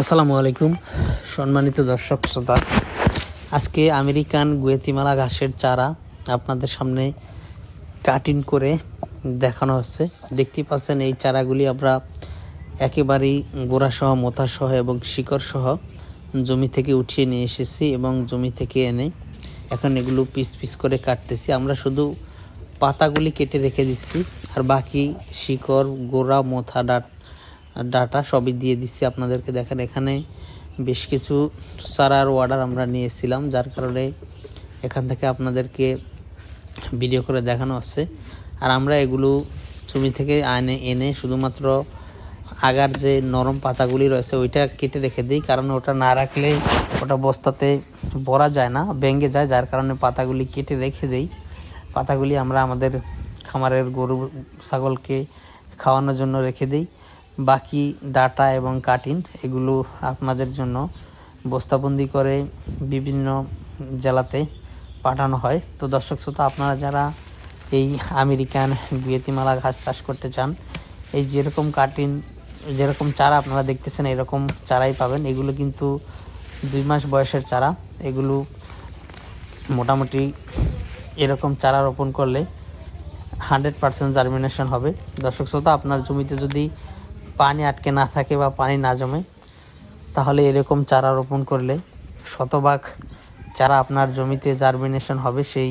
আসসালামু আলাইকুম সম্মানিত দর্শক শ্রোতা। আজকে আমেরিকান গুয়াতিমালা ঘাসের চারা আপনাদের সামনে কাটিং করে দেখানো হচ্ছে। দেখতে পাচ্ছেন এই চারাগুলি আমরা একেবারেই গোড়াসহ মোথাসহ এবং শিকড়সহ জমি থেকে উঠিয়ে নিয়ে এসেছি এবং জমি থেকে এনে এখন এগুলো পিস পিস করে কাটতেছি। আমরা শুধু পাতাগুলি কেটে রেখে দিচ্ছি, আর বাকি শিকড়, গোড়া, মোথা, ডাটা সবই দিয়ে দিচ্ছি আপনাদেরকে। দেখেন এখানে বেশ কিছু চারার অর্ডার আমরা নিয়েছিলাম, যার কারণে এখান থেকে আপনাদেরকে ভিডিও করে দেখানো হচ্ছে। আর আমরা এগুলো জমি থেকে এনে শুধুমাত্র আগার যে নরম পাতাগুলি রয়েছে ওইটা কেটে রেখে দিই, কারণ ওটা না রাখলে ওটা বস্তাতে ভরা যায় না, ভেঙে যায়, যার কারণে পাতাগুলি কেটে রেখে দিই। পাতাগুলি আমরা আমাদের খামারের গরু ছাগলকে খাওয়ানোর জন্য রেখে দিই। বাকি ডাটা এবং কাটিং এগুলো আপনাদের জন্য বস্তাবন্দি করে বিভিন্ন জেলাতে পাঠানো হয়। তো দর্শক শ্রোতা, আপনারা যারা এই আমেরিকান গুয়াতিমালা ঘাস চাষ করতে চান, এই যেরকম কাটিং, যেরকম চারা আপনারা দেখতেছেন এরকম চারাই পাবেন। এগুলো কিন্তু 2 মাস বয়সের চারা। এগুলো মোটামুটি এরকম চারা রোপণ করলে 100% জার্মিনেশন হবে। দর্শক শ্রোতা, আপনার জমিতে যদি পানি আটকে না থাকে বা পানি না জমে, তাহলে এরকম চারা রোপণ করলে শতভাগ চারা আপনার জমিতে জার্মিনেশন হবে। সেই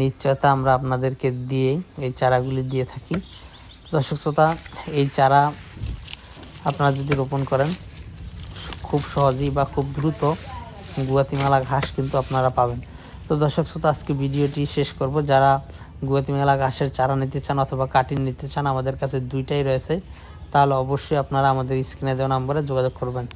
নিশ্চয়তা আমরা আপনাদেরকে দিয়ে এই চারাগুলি দিয়ে থাকি। দর্শক শ্রোতা, এই চারা আপনারা যদি রোপণ করেন খুব সহজেই বা খুব দ্রুত গুয়াতিমালা ঘাস কিন্তু আপনারা পাবেন। তো দর্শক শ্রোতা, আজকে ভিডিওটি শেষ করব। যারা গুয়াতিমালা ঘাসের চারা নিতে চান অথবা কাটিং নিতে চান, আমাদের কাছে দুইটাই রয়েছে, তাহলে অবশ্যই আপনারা আমাদের স্ক্রিনে দেওয়া নম্বরে যোগাযোগ করবেন।